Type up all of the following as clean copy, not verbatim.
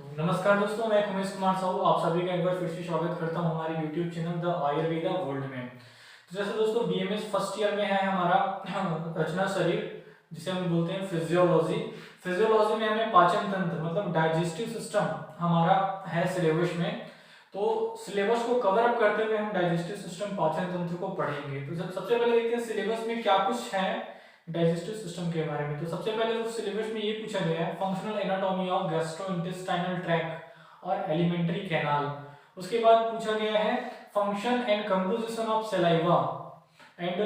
तो नमस्कार दोस्तों, मैं उमेश कुमार साहू आप सभी का एक बार फिर से स्वागत करता हूं हमारे YouTube channel the Ayurveda world में। तो जैसे दोस्तों बीएमएस फर्स्ट ईयर में है हमारा रचना शरीर, जिसे हम बोलते हैं फिजियोलॉजी। फिजियोलॉजी में हमें पाचन तंत्र मतलब डाइजेस्टिव सिस्टम हमारा है सिलेबस में। तो सिलेबस को कवर अप करते हुए हम डाइजेस्टिव सिस्टम पाचन तंत्र को पढ़ेंगे। तो सबसे पहले देखते हैं सिलेबस में क्या कुछ है डाइजेस्टिव सिस्टम के बारे में। तो सबसे पहले तो सिलेबस में ये पूछा गया है functional anatomy of gastrointestinal tract और एलिमेंट्री कैनाल। उसके बाद पूछा गया है function and composition of saliva and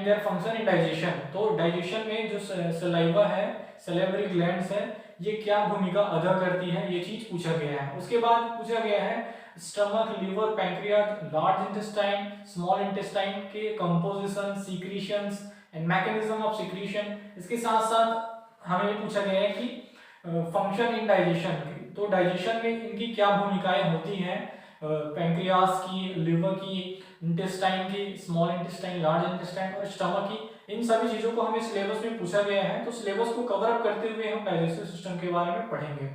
their function in digestion. तो डाइजेशन में जो सलाइवा है, सलेवरी ग्लैंड्स है, ये क्या भूमिका अदा करती है, ये चीज पूछा गया है। उसके बाद पूछा गया है stomach, liver, pancreas, large intestine, small intestine के composition, secretions and mechanism of secretion. इसके साथ साथ हमें पूछा गया है कि फंक्शन इन डाइजेशन। तो डाइजेशन में इनकी क्या भूमिकाएं होती हैं, पैंक्रियास की, लिवर की, इंटेस्टाइन की, स्मॉल इंटेस्टाइन, लार्ज इंटेस्टाइन और स्टमक की। इन सभी चीजों को हमें सिलेबस में पूछा गया है। तो सिलेबस को कवर अप करते हुए हम डाइजेस्टिव सिस्टम के बारे में पढ़ेंगे।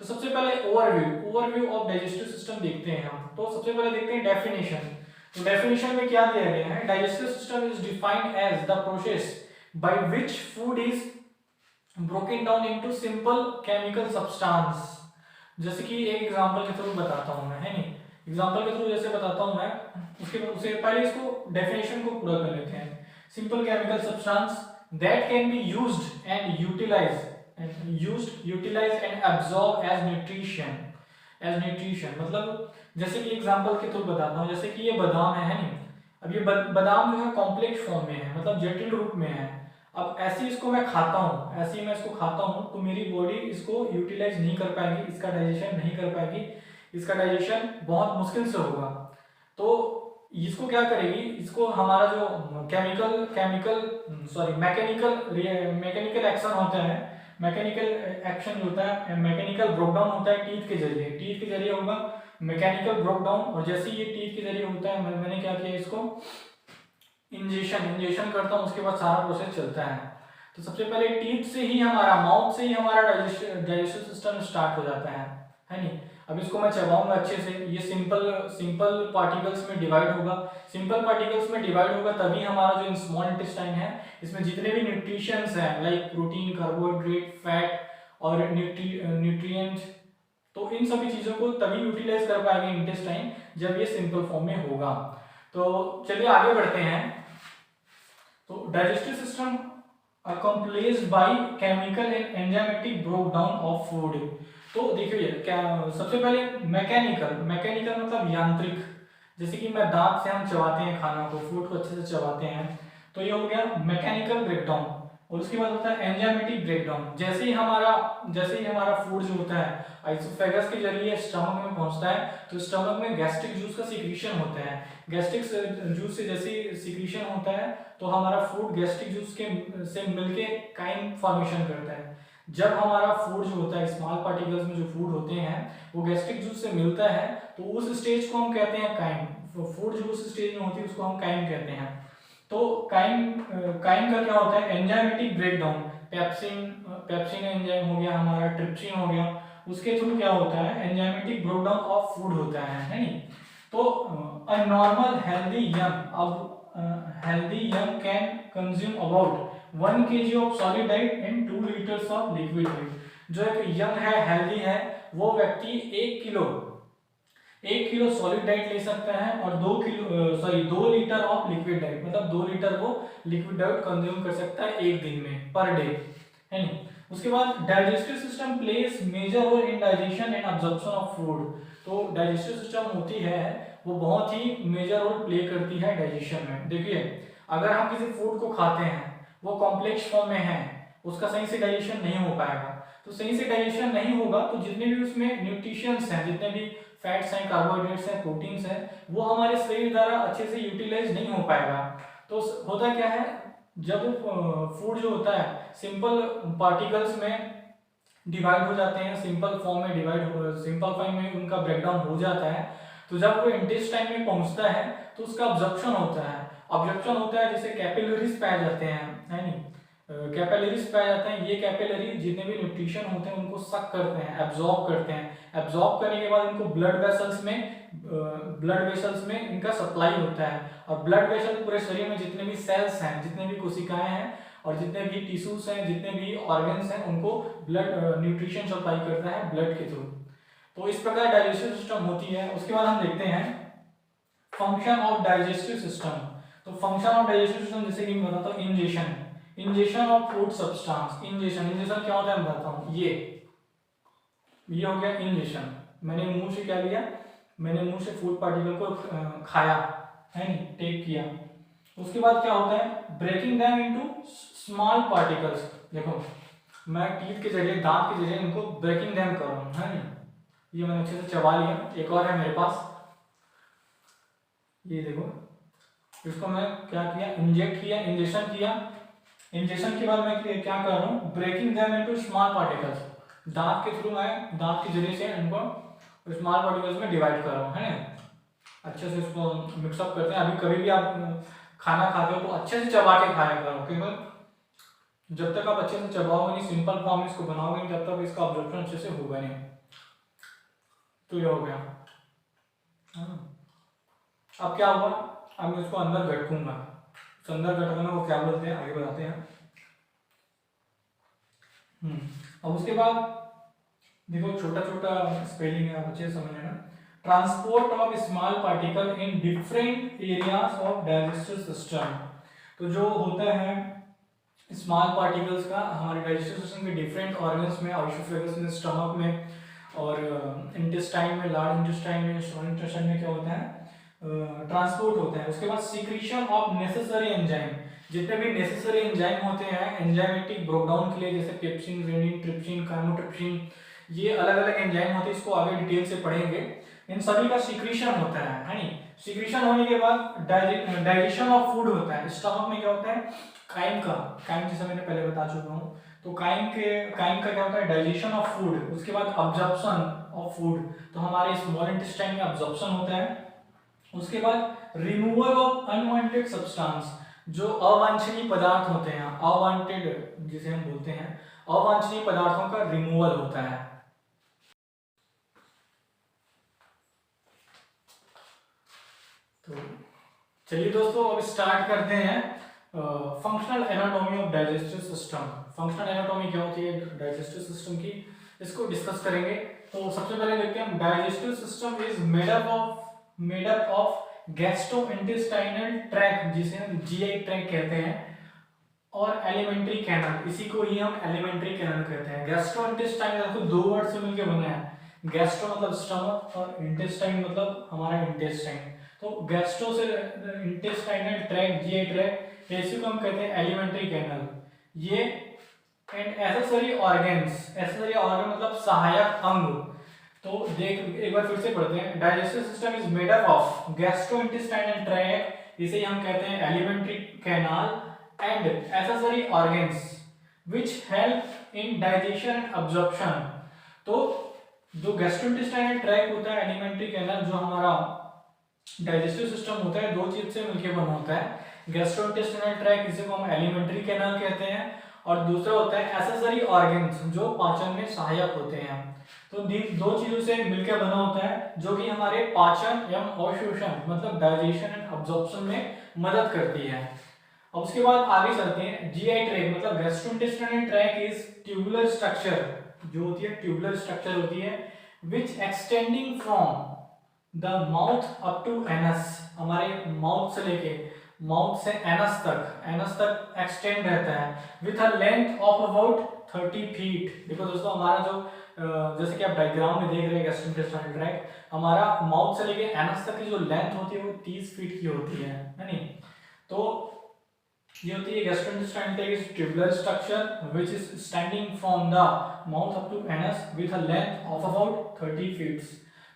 तो सबसे पहले ओवरव्यू ऑफ डाइजेस्टिव सिस्टम देखते हैं हम। तो सबसे पहले देखते हैं डेफिनेशन। तो डेफिनेशन में क्या दिया गया है, digestive system is defined as the process by which food is broken down into simple chemical substance. जैसे कि एक एग्जांपल के थ्रू बताता हूं मैं, है नहीं, एग्जांपल के थ्रू जैसे बताता हूं मैं, उससे पहले इसको डेफिनेशन को पूरा कर लेते हैं। Simple chemical substance that can be used and utilise and absorb as nutrition. मतलब जैसे कि एग्जांपल के थ्रू बताता हूँ, जैसे कि ये बादाम है नहीं। अब ये बादाम जो है कॉम्प्लेक्स फॉर्म में है, मतलब जटिल रूप में है। अब ऐसे इसको मैं खाता हूँ, ऐसे ही मैं इसको खाता हूँ, तो मेरी बॉडी इसको यूटिलाइज नहीं कर पाएगी, इसका डाइजेशन नहीं कर पाएगी, इसका डाइजेशन बहुत मुश्किल से होगा। तो इसको क्या करेगी, इसको हमारा जो मैकेनिकल एक्शन होता है, मैकेनिकल एक्शन होता है, मैकेनिकल ब्रेकडाउन होता है टीथ के जरिए होगा मैकेनिकल ब्रेकडाउन। और जैसे ये टीथ के जरिए होता है, मैंने क्या किया, इसको इंजेक्शन करता हूँ, उसके बाद सारा प्रोसेस चलता है। तो सबसे पहले टीथ से ही हमारा, माउथ से ही हमारा डाइजेस्टिव सिस्टम स्टार्ट हो जाता है नहीं। अब इसको मैं चबाऊंगा अच्छे से, ये सिंपल पार्टिकल्स में डिवाइड होगा। सिंपल पार्टिकल्स में डिवाइड होगा तभी हमारा जो स्मॉल इंटेस्टाइन है, इसमें जितने भी न्यूट्रिशंस हैं लाइक प्रोटीन, कार्बोहाइड्रेट, फैट और न्यूट्रिएंट, तो इन सभी चीजों को तभी यूटिलाइज कर पाएंगे इंटेस्टाइन जब ये सिंपल फॉर्म में होगा। तो चलिए आगे बढ़ते हैं। तो digestive system accomplished by chemical and enzymatic breakdown of food। तो देखिए क्या, सबसे पहले मैकेनिकल मतलब यांत्रिक। जैसे कि मैं दांत से हम चबाते हैं खाना को, फूड को अच्छे से चबाते हैं, तो ये हो गया मैकेनिकल ब्रेकडाउन। और उसके बाद होता है एंजाइमेटिक ब्रेकडाउन। जैसे ही हमारा फूड जो होता है आइसोफेगस के जरिए स्टमक में पहुंचता है, तो स्टमक में गैस्ट्रिक जूस का सिक्रीशन होता है। गैस्ट्रिक जूस से जैसे सिक्रीशन होता है, तो हमारा फूड गैस्ट्रिक जूस के से मिलके काइम फॉर्मेशन करता है। जब हमारा फूड जो होता है, स्मॉल पार्टिकल्स में जो फूड होते हैं, वो गैस्ट्रिक जूस से मिलता है, तो उस स्टेज को हम कहते हैं काइम। फूड जो उस स्टेज में होती है उसको हम काइम कहते हैं। तो काइम का क्या होता है, एंजाइमेटिक ब्रेकडाउन। पेप्सिन एंजाइम हो गया हमारा, ट्रिप्सिन हो गया, उसके थ्रू क्या होता है, एंजाइमेटिक ब्रेकडाउन ऑफ फूड होता है नहीं। तो a normal healthy young can consume about 1 kg of solid diet and 2 liters of liquid diet। जो एक यंग है, हेल्दी है, वो व्यक्ति 1 किलो सॉलिड डाइट ले सकता है और 2 लीटर ऑफ लिक्विड डाइट, मतलब 2 लीटर वो लिक्विड डाइट कंज्यूम कर सकता है एक दिन में, पर डे, है नहीं। उसके बाद digestive system plays major role in digestion and absorption of food. तो डाइजेस्टिव सिस्टम होती है, वो बहुत ही मेजर रोल प्ले करती है डाइजेशन में। देखिए अगर हम किसी फूड को खाते हैं, वो कॉम्प्लेक्स फॉर्म में है, उसका सही से डाइजेशन नहीं हो पाएगा। तो सही से डाइजेशन नहीं होगा तो जितने भी उसमें न्यूट्रिशंस हैं, जितने भी फैट्स हैं, कार्बोहाइड्रेट्स हैं, प्रोटीन्स हैं, वो हमारे शरीर द्वारा अच्छे से यूटिलाइज नहीं हो पाएगा। तो होता क्या है, जब फूड जो होता है सिंपल पार्टिकल्स में डिवाइड हो जाते हैं, सिंपल फॉर्म में उनका ब्रेकडाउन हो जाता है, तो जब वो इंटेस्टाइन में पहुंचता है तो उसका अब्जॉर्प्शन होता है, जैसे कैपिलरीज पाए जाते हैं, है नहीं। कैपिलरीज पाए जाते हैं। ये कैपिलरी जितने भी न्यूट्रिशन होते हैं उनको सक करते हैं, एब्जॉर्ब करते हैं। एब्जॉर्ब करने के बाद इनको ब्लड वेसल्स में इनका सप्लाई होता है। और ब्लड वेसल पूरे शरीर में जितने भी सेल्स हैं, जितने भी कोशिकाएं हैं और जितने भी टिश्यूज हैं, जितने भी ऑर्गन्स हैं, उनको ब्लड न्यूट्रिशन सप्लाई करता है ब्लड के थ्रू। तो इस प्रकार डाइजेस्टिव सिस्टम होती है। उसके बाद हम देखते हैं फंक्शन ऑफ डाइजेस्टिव सिस्टम। तो फंक्शन ऑफ डाइजेस्टिव सिस्टम जैसे कि मैं बताता हूँ, ingestion of food substance. Ingestion क्या होता है मैं बताता हूँ। ये हो गया इंजेशन। मैंने मुंह से क्या लिया, मैंने मुंह से फूड पार्टिकल को खाया, है नहीं, टेक किया। उसके बाद क्या होता है, breaking them into small particles. देखो मैं टीथ के जरिए, दांत के जरिए इनको ब्रेकिंग देम कर रहा हूँ, है नहीं। ये मैंने अच्छे से चबा लिया। एक और है मेरे पास, ये देखो, इसको मैं क्या किया, इंजेक्ट किया, इंजेक्शन किया। इंजेक्शन के बाद मैं क्या कर रहा हूँ, breaking them into small particles. दांत के थ्रू मैं दांत के जरिए से इनको स्मॉल पार्टिकल्स में डिवाइड कर रहा हूँ, है ना। अच्छे से इसको मिक्सअप करते हैं। अभी कभी भी आप खाना खाते हो तो अच्छे से चबा के खाया करो, क्योंकि जब तक आप अच्छे से चबाओगे नहीं, सिंपल फॉर्म में इसको बनाओगे नहीं, तब तक इसका अब्जॉर्प्शन अच्छे से होगा नहीं। तो ये हो गया। अब क्या हुआ, अब मैं इसको अंदर गटकूंगा। अंदर गटकना वो क्या बोलते हैं, आगे बताते हैं। अब उसके बाद देखो, छोटा छोटा स्पेलिंग है, आप अच्छे से समझ लेना। Transport of small particle in different areas of digestive system. तो जो होता है स्मॉल पार्टिकल्स का हमारे डाइजेस्टिव सिस्टम के डिफरेंट ऑर्गन्स में, ऑइसोफेगस में, स्टमक में और इंटेस्टाइन में, लार्ज इंटेस्टाइन में, स्मॉल इंटेस्टाइन में क्या होता है, ट्रांसपोर्ट होता है। उसके बाद सिक्रीशन ऑफ नेसेसरी एंजाइम। जितने भी नेसेसरी एंजाइम होते हैं एंजाइमेटिक ब्रेकडाउन के लिए, जैसे पेप्सिन, रेनिन, ट्रिप्सिन, काइमोट्रिप्सिन, ये अलग अलग एंजाइम होते हैं, इसको आगे डिटेल से पढ़ेंगे। इन सभी का सिक्रीशन होता है नहीं। सिक्रीशन होने के बाद डाइजेशन ऑफ फूड होता है। स्टमक में क्या होता है, काइम जैसे मैंने पहले बता चुका हूँ। तो काइम का क्या होता है, डाइजेशन ऑफ फूड। उसके बाद अब्जॉर्प्शन ऑफ फूड, तो हमारे स्मॉल इंटेस्टाइन में अब्जॉर्प्शन होता है। उसके बाद रिमूवल ऑफ अनवांटेड सब्सटेंस, जो अवांछनीय पदार्थ होते हैं, अवांटेड जिसे हम बोलते हैं, अवांछनीय पदार्थों का रिमूवल होता है। तो चलिए दोस्तों, अब स्टार्ट करते हैं functional anatomy of digestive system. Functional anatomy क्या होती है डाइजेस्टिव सिस्टम की, इसको डिस्कस करेंगे। तो सबसे पहले देखते हैं, digestive system is made up of gastrointestinal tract, जिसे हम जीआई ट्रैक्ट कहते हैं, और एलिमेंट्री कैनल, इसी को ही हम एलिमेंट्री कैनल कहते हैं। गैस्ट्रोइंटेस्टाइनल को दो वर्ड से मिलकर बना है। गैस्ट्रो मतलब स्टमक और इंटेस्टाइन मतलब हमारा इंटेस्टाइन। तो गैस्ट्रो से इंटेस्टाइनल ट्रैक्ट, जीआई ट्रैक्ट, इसी को हम कहते हैं एलिमेंट्री कैनल। ये एंड एसेसरी ऑर्गन मतलब सहायक अंग। तो देख एक बार फिर से पढ़ते हैं, digestive system is made up of gastrointestinal tract, इसे हम कहते हैं alimentary canal, and accessory organs which help in digestion and absorption. तो जो गैस्ट्रोइंटेस्टाइनल ट्रैक्ट होता है, एलिमेंट्री कैनाल, जो हमारा डाइजेस्टिव सिस्टम होता है, दो चीज से मिलकर बना होता है। गैस्ट्रोइंटेस्टाइनल ट्रैक्ट, इसे को हम एलिमेंट्री कैनाल कहते हैं, और दूसरा होता है एसेसरी ऑर्गन्स, जो पाचन में सहायक होते हैं। तो दो चीजों से मिलकर बना होता है, जो कि हमारे पाचन एवं अवशोषण मतलब डाइजेशन एंड अब्जॉर्प्शन में मदद करती है। अब उसके बाद आगे चलते हैं, जीआई ट्रैक्ट मतलब gastrointestinal tract is tubular structure, जो होती है ट्यूबुलर स्ट्रक्चर होती है, which extending from the mouth up to anus, हमारे माउथ से लेके माउथ से एनस तक एक्सटेंड रहता है, with a length of about 30 feet. देखो दोस्तों, हमारा जो जैसे कि आप डायग्राम में देख रहे हैं गैस्ट्रोइंटेस्टाइनल ट्रैक्ट, हमारा माउथ से लेके एनस तक की जो लेंथ होती है वो 30 फीट की होती है नहीं। तो ये होती है gastrointestinal tract tubular structure which is standing from the mouth up to anus with a length of about 30 feet.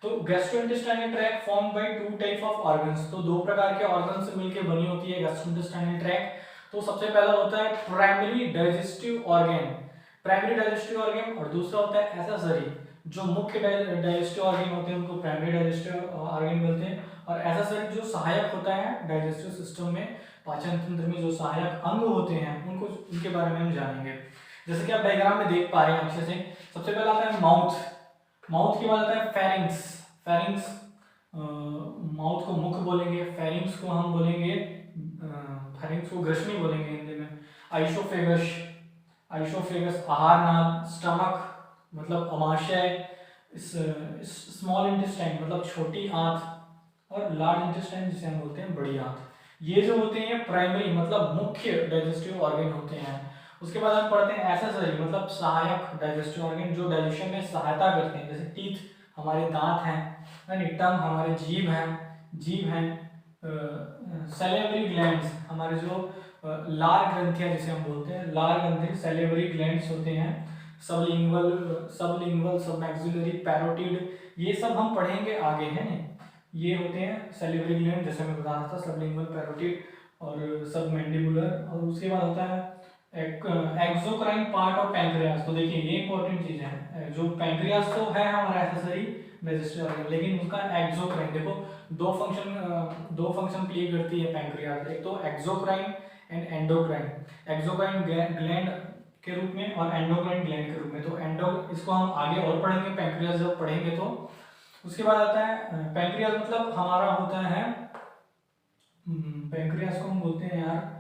तो gastrointestinal tract form by two type of organs, तो दो प्रकार के ऑर्गन से मिलकर बनी होती है गैस्ट्रोइंटेस्टाइनल ट्रैक्ट। तो सबसे पहला होता है प्राइमरी डाइजेस्टिव ऑर्गन, और दूसरा होता है एसेसरी, जो मुख्य डाइजेस्टिव ऑर्गन होते हैं उनको प्राइमरी डाइजेस्टिव ऑर्गन बोलते हैं, और एसेसरी जो सहायक होता है डाइजेस्टिव सिस्टम में, पाचन तंत्र में जो सहायक अंग होते हैं उनको, उनके बारे में हम जानेंगे। जैसे कि आप डायग्राम में देख पा रहे हैं अच्छे से। सबसे पहला आता है माउथ, माउथ के बाद आता है फेरिंग्स, फेरिंग्स माउथ को मुख बोलेंगे, फेरिंग्स को हम बोलेंगे, फेरिंग्स को ग्रसनी बोलेंगे हिंदी में। आइसोफेगस, आइसोफेगस आहार नाल, स्टमक मतलब अमाशय, स्मॉल इंटेस्टाइन मतलब छोटी आंत, और लार्ज इंटेस्टाइन जिसे हम बोलते हैं बड़ी आंत। ये जो होते हैं प्राइमरी मतलब मुख्य डाइजेस्टिव ऑर्गन होते हैं। उसके बाद हम पढ़ते हैं एक्सेसरी मतलब सहायक डाइजेस्टिव ऑर्गन जो डाइजेशन में सहायता करते हैं। जैसे टीथ हमारे दांत हैं, टंग हमारे जीभ हैं, जीभ हैं, सैलिवरी ग्लैंड्स हमारे जो लार ग्रंथियां जिसे हम बोलते हैं, लार ग्रंथि सैलिवरी ग्लैंड्स होते हैं, सबलिंगुअल, सबलिंगुअल, सबमैक्सिलरी, पैरोटिड, ये सब हम पढ़ेंगे आगे है ना। ये होते हैं सैलिवरी ग्लैंड, जैसे मैं बता रहा था, सबलिंगुअल, पैरोटिड और सबमैंडिबुलर। और उसके बाद होता है एक्सोक्राइन पार्ट ऑफ पैंक्रियास। तो देखिए ये इंपॉर्टेंट चीज है, जो पैंक्रियास तो है हमारा एक्सेसरी डाइजेस्टिव ऑर्गन, लेकिन उसका एक्सोक्राइन, देखो दो फंक्शन प्ले करती है पैंक्रियास, एक तो exocrine and endocrine. Exocrine gland के रूप में और एंडोक्राइन ग्लैंड के रूप में। तो एंडो इसको हम आगे और पढ़ेंगे, पैंक्रियास जब पढ़ेंगे तो। उसके बाद आता है पैंक्रियास मतलब हमारा होता है, पैंक्रियास को हम बोलते हैं यार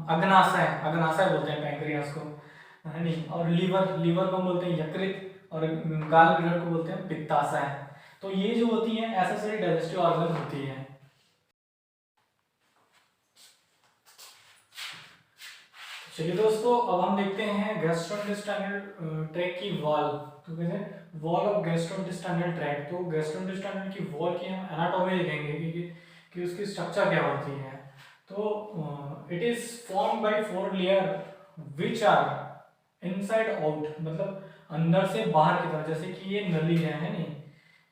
अग्नाशय, अग्नाशय बोलते हैं पैंक्रियास को, है नहीं। और लीवर, लीवर को हम बोलते हैं यकृत, और गाल ब्लैडर को बोलते हैं पित्ताशय। तो ये जो होती है एक्सेसरी डाइजेस्टिव ऑर्गन होती है। चलिए दोस्तों, अब हम देखते हैं गैस्ट्रोइंटेस्टाइनल ट्रैक्ट की वॉल। तो कहते हैं वॉल ऑफ गैस्ट्रोइंटेस्टाइनल ट्रैक्ट। तो गैस्ट्रोइंटेस्टाइनल की वॉल की हम एनाटॉमी देखेंगे कि उसकी स्ट्रक्चर क्या होती है। तो it is formed by 4 layer which are inside out, मतलब अंदर से बाहर की तरफ। जैसे कि ये नली है नहीं,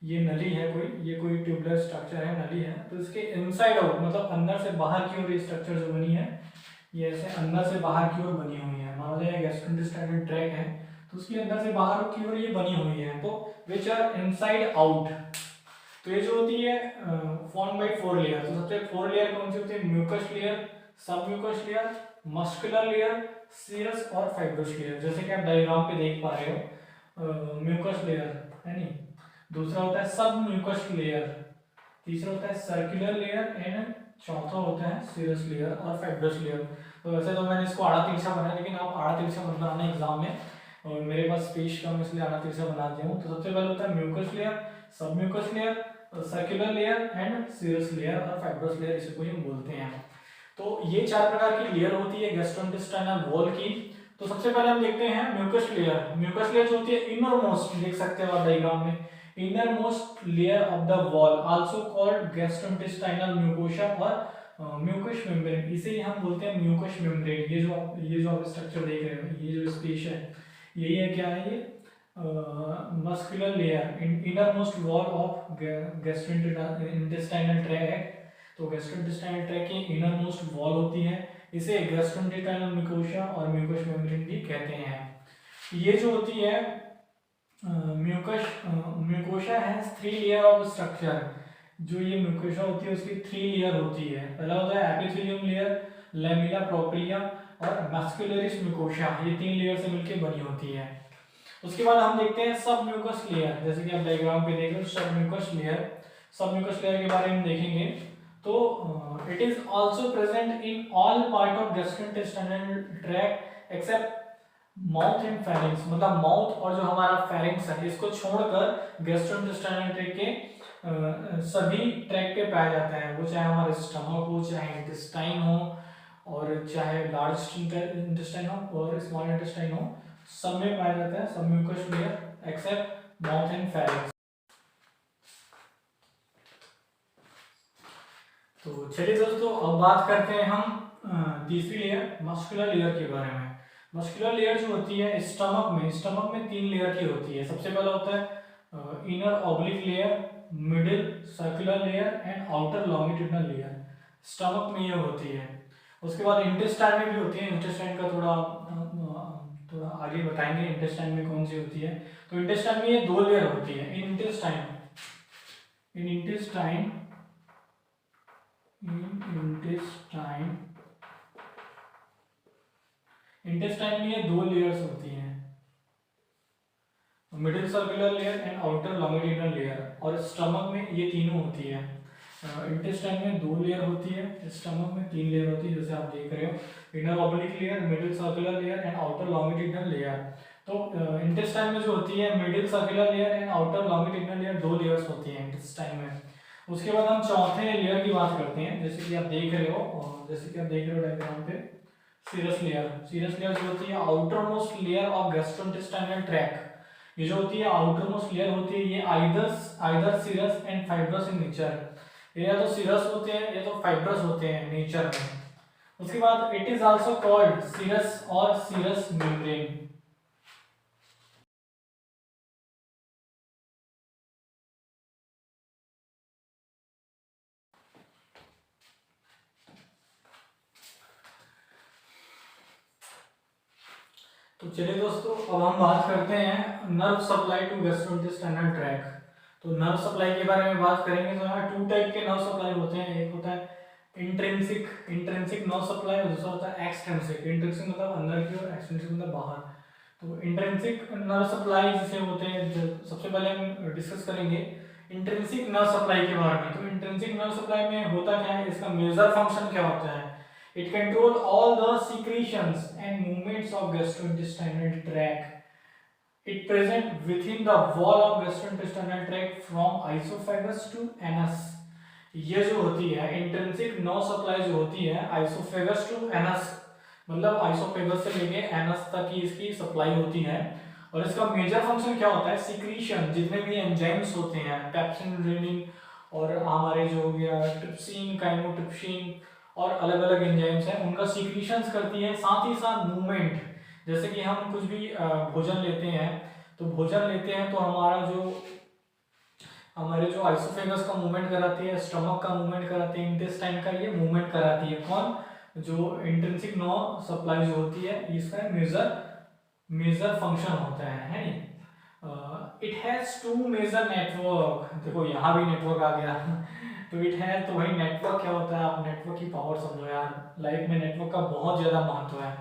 ये नली है कोई, ये कोई ट्यूबुलर स्ट्रक्चर है, नली है। तो इसके इनसाइड आउट मतलब अंदर से बाहर की ओर ये स्ट्रक्चर जो बनी है, ये ऐसे अंदर से बाहर की ओर बनी हुई है। मान लीजिए गैस्ट्रोइंटेस्टाइनल ट्रैक्ट है तो उसकी अंदर से बाहर की ओर ये बनी हुई है, तो विच आर इनसाइड आउट। तो ये जो होती है फॉर्म बाय 4 लेयर। तो सबसे 4 लेयर कौन सी होती है? म्यूकस लेयर, सब mucus layer, muscular layer, serous और फाइब्रस लेयर। जैसे कि आप डायग्राम पे देख पा रहे हो, म्यूकस लेयर है नहीं, दूसरा होता है सब म्यूकस लेयर, तीसरा होता है सर्कुलर लेयर एंड चौथा होता है सीरस लेयर और फाइब्रस लेयर। तो वैसे तो मैंने इसको आड़ा तिरछा बनाया, लेकिन आप आड़ा तिरछा मत बनाना एग्जाम में, और मेरे पास स्पेस कम इसलिए आड़ा तिरछा बना दिया हूँ। तो सबसे पहले होता है म्यूकस लेयर, सब mucus layer, circular layer and serous layer और फाइब्रस लेयर, इसे को हम बोलते हैं। तो ये 4 प्रकार की लेयर होती है गैस्ट्रोइंटेस्टाइनल वॉल की। तो सबसे पहले हम देखते हैं म्यूकस लेयर। म्यूकस लेयर जो होती है इनर मोस्ट, देख सकते हो आप डायग्राम में, inner most layer of the wall also called gastrointestinal mucosa और म्यूकस मेम्ब्रेन, इसे ही हम बोलते हैं म्यूकस मेम्ब्रेन। ये जो आप स्ट्रक्चर देख रहे हो, ये जो स्पेस है, यही है क्या है, ये muscular layer, inner most wall of gastrointestinal tract. तो गैस्ट्रोइंटेस्टाइनल ट्रैक्ट की इनर मोस्ट वॉल होती है, इसे गैस्ट्रोइंटेस्टाइनल म्यूकोसा और म्यूकस मेम्ब्रेन भी कहते हैं। ये जो होती है म्यूकोसा है 3 लेयर ऑफ स्ट्रक्चर। जो ये म्यूकोसा होती है उसकी 3 लेयर होती है। पहला होता है एपिथेलियम लेयर, लैमेला प्रोप्रिया और मस्कुलरिस म्यूकोसा, ये 3 लेयर से मिलकर बनी होती है। उसके बाद हम देखते हैं सब म्यूकस लेयर। जैसे कि आप डायग्राम पे देख रहे हो, सब म्यूकस लेयर, सब म्यूकस लेयर के बारे में देखेंगे। तो it is also present in all part of gastrointestinal tract except mouth and pharynx, मतलब माउथ और जो हमारा फेरिंग्स है इसको छोड़कर गैस्ट्रोइंटेस्टाइनल ट्रैक्ट के सभी ट्रैक्ट पे पाया जाता है। वो चाहे हमारे स्टमक हो, चाहे इंटेस्टाइन हो, और चाहे लार्ज इंटेस्टाइन हो और स्मॉल इंटेस्टाइन हो, सब में पाया जाता है सब mucus layer except mouth and pharynx. तो चलिए दोस्तों, अब बात करते हैं हम तीसरी लेयर मस्कुलर लेयर के बारे में। मस्कुलर लेयर जो होती है स्टमक में 3 लेयर की होती है। सबसे पहला होता है inner oblique layer, middle circular layer and outer longitudinal layer, stomach में ये होती है। उसके बाद इंटेस्टाइन में भी होती है। इंटेस्टाइन का थोड़ा आगे बताएंगे इंटेस्टाइन में कौन सी होती है। तो इंटेस्टाइन में ये 2 लेयर होती है। इन इंटेस्टाइन इंटेस्टाइन, इंटेस्टाइन में ये दो लेयर्स होती हैं, middle circular layer and outer longitudinal layer, और स्टमक में ये तीनों होती है। इंटेस्टाइन में दो लेयर होती है, स्टमक में तीन लेयर होती है, जैसे आप देख रहे हो, inner oblique layer, middle circular layer and outer longitudinal layer. तो इंटेस्टाइन में जो होती है middle circular layer and outer longitudinal layer, दो लेयर्स होती हैं इंटेस्टाइन में। उसके बाद हम चौथे लेयर की बात करते हैं, जैसे कि आप देख रहे हो, डायग्राम पे, सीरस लेयर। सीरस लेयर जो होती है outer most layer of gastrointestinal tract, ये जो होती है आउटर मोस्ट लेयर होती है, ये either serous and fibrous in nature, ये या तो सीरस होते हैं या तो फाइब्रस होते हैं नेचर में। उसके बाद it is also called serous और सीरस मेम्ब्रेन। तो चलिए दोस्तों, अब हम बात करते हैं nerve supply to gastrointestinal tract. तो नर्व सप्लाई के बारे में बात करेंगे तो यहाँ टू टाइप के नर्व सप्लाई होते हैं, एक होता है इंट्रिंसिक नर्व सप्लाई और दूसरा होता है एक्सट्रिंसिक। इंट्रिंसिक मतलब अंदर की और एक्सट्रिंसिक मतलब बाहर। तो इंट्रिंसिक नर्व सप्लाई जिसे होते हैं, सबसे पहले हम डिस्कस करेंगे इंट्रिंसिक नर्व सप्लाई के बारे में। तो इंट्रिंसिक नर्व सप्लाई में होता क्या है, इसका मेजर फंक्शन क्या होता है, it control all the secretions and movements of gastrointestinal tract. It present within the wall of gastrointestinal tract from esophagus to anus. ये जो होती है इंट्रिंसिक नर्व सप्लाई जो होती है आइसोफेगस टू एनस, मतलब आइसोफेगस से लेके एनस तक की इसकी सप्लाई होती है। और इसका मेजर फंक्शन क्या होता है, सिक्रीशन, जितने भी एंजाइम्स होते हैं, पेप्सिन, रेनिन और हमारे जो हो गया ट्रिप्सिन, काइमोट्रिप्सिन और अलग अलग एंजाइम्स हैं, उनका सीक्रेशंस करती है। साथ ही साथ मूवमेंट, जैसे कि हम कुछ भी भोजन लेते हैं, तो भोजन लेते हैं तो हमारे जो आइसोफेगस का मूवमेंट कराती है, स्टमक का मूवमेंट कराती है, इंटेस्टाइन का ये मूवमेंट कराती है। कौन, जो इंट्रिंसिक नर्व सप्लाई जो होती है, इसका मेजर फंक्शन होता है नी। It has two major network, देखो यहाँ भी नेटवर्क आ गया तो इट है, तो वही नेटवर्क क्या होता है, आप नेटवर्क की पावर समझो यार, लाइफ में नेटवर्क का बहुत ज्यादा महत्व है।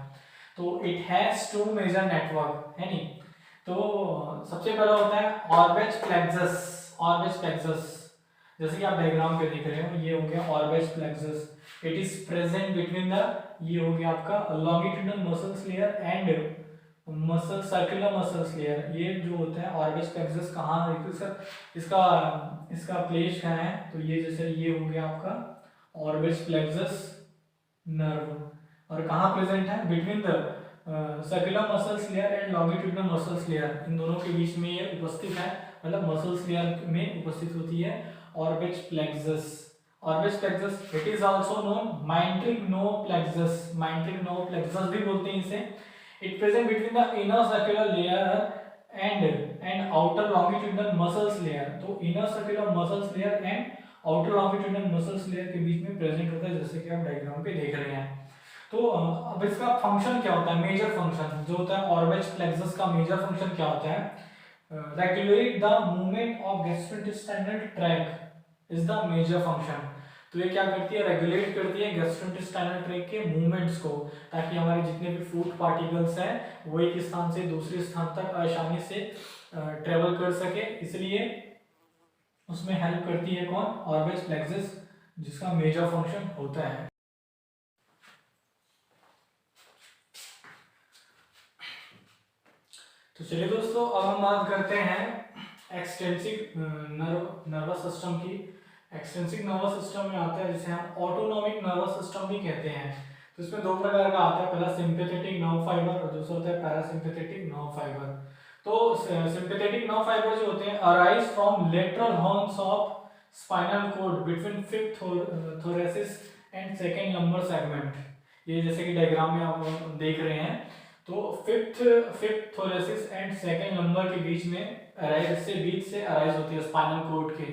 तो it has two major network है नी। तो सबसे पहला होता है ऑर्बिस प्लेक्सस। ऑर्बिस प्लेक्सस जैसे कि आप डायग्राम पे देख रहे हो, ये हो गया ऑर्बिस plexus. It is present between the, ये हो गया आपका longitudinal muscles layer and circular muscles layer. ये जो होता है ऑर्बिस प्लेक्सस कहाँ है, इसका प्लेस कहाँ है, तो ये जैसे ये हो गया आपका ऑर्बिस प्लेक्सस नर्व, और कहाँ प्रेजेंट है, between the circular muscles layer and longitudinal muscles layer, इन दोनों के बीच में ये उपस्थित है, मतलब मसल्स लेयर में उपस्थित होती है Auerbach's plexus. Auerbach's plexus it is also known myenteric plexus, myenteric plexus भी बोलते हैं इसे। It present between the inner circular layer and outer longitudinal muscles layer। तो inner circular muscles layer and outer longitudinal muscles layer के बीच में present होता है, जैसे कि आप डायग्राम पे देख रहे हैं। तो अब इसका फंक्शन क्या होता है, मेजर फंक्शन जो होता है ऑर्बिस प्लेक्सस का मेजर फंक्शन क्या होता है, regulate the movement of gastrointestinal tract is the major function. तो ये क्या करती है, रेगुलेट करती है गैस्ट्रोइंटेस्टाइनल ट्रैक्ट के मूवमेंट्स को, ताकि हमारे जितने भी फूड पार्टिकल्स हैं वो एक स्थान से दूसरे स्थान तक आसानी से ट्रेवल कर सके, इसलिए उसमें हेल्प करती है कौन, ऑर्बिस प्लेक्सस, जिसका मेजर फंक्शन होता है। तो चलिए दोस्तों, अब हम बात करते हैं एक्सटेंसिव नर्वस सिस्टम की। एक्सटेंसिव नर्वस सिस्टम में आता है जिसे हम ऑटोनॉमिक नर्वस सिस्टम भी कहते हैं। तो इसमें दो प्रकार का आता है, पहला सिंपैथेटिक नर्व फाइबर और दूसरा होता है पैरासिम्पैथेटिक नर्व फाइबर। तो सिंपैथेटिक नर्व फाइबर जो होते हैं arise from lateral horns of spinal cord between fifth thoracic and second lumbar segment. ये जैसे कि डायग्राम में आप देख रहे हैं, तो fifth thoracic and second lumbar के बीच में बीच से अराइज होती है स्पाइनल कॉर्ड के,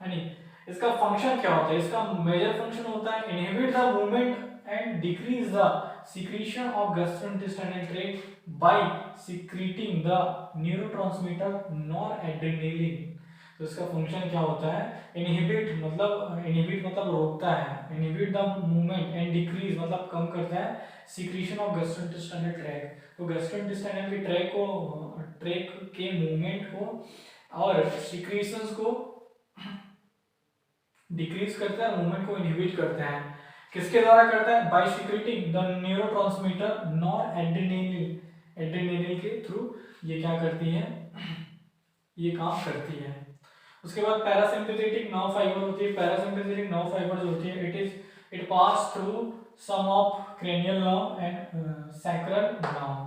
है नी। इसका फंक्शन क्या होता है, इसका मेजर फंक्शन होता है inhibit the movement and decrease the secretion of gastrointestinal tract by secreting the neurotransmitter noradrenaline. तो इसका फंक्शन क्या होता है, इनहिबिट मतलब रोकता है, inhibit the movement and decrease मतलब कम करता है सीक्रेशन ऑफ गैस्ट्रोइंटेस्टाइनल ट्रैक्ट। तो गैस्ट्रोइंटेस्टाइनल के ट्रैक के मूवमेंट को और सीक्रेशंस को डिक्रीज करता है, मूवमेंट को इनहिबिट करता है। किसके द्वारा करता है? By secreting the neurotransmitter noradrenaline के थ्रू ये क्या करती है, ये काम करती है। उसके बाद पैरासिम्पैथेटिक नर्व फाइबर होती है। पैरासिम्पैथेटिक नर्व फाइबर जो होती है it pass through some of cranial nerve and sacral nerve.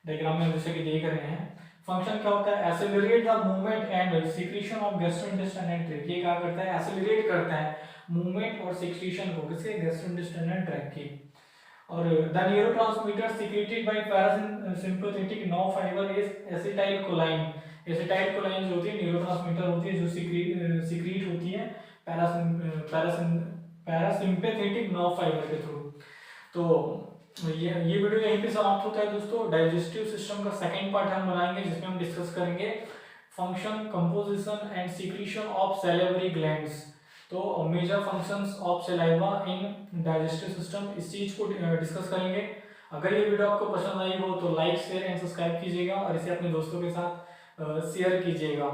Diagram में जैसे कि देख रहे हैं, फंक्शन क्या होता है? Accelerate the movement and secretion of gastrointestinal tract. ये क्या करता है? एक्सेलरेट करता है मूवमेंट और सीक्रेशन को, किसके? गैस्ट्रोइंटेस्टाइनल ट्रैक्ट की। और the neurotransmitter secreted by parasympathetic nerve fibre is acetylcholine. Acetylcholine जो होती है न्यूरोट्रांसमीटर होती है जो सीक्रेट होती है पैरासिम्पैथेटिक नर्व फाइबर के थ्रू। तो ये वीडियो यहीं पे समाप्त होता है दोस्तों। डाइजेस्टिव सिस्टम का सेकंड पार्ट हम बनाएंगे जिसमें हम डिस्कस करेंगे function, composition and secretion of salivary glands. तो major functions of saliva in digestive system, इस चीज को डिस्कस करेंगे। अगर ये वीडियो आपको पसंद आई हो तो लाइक, शेयर एंड सब्सक्राइब कीजिएगा और इसे अपने दोस्तों के साथ शेयर कीजिएगा।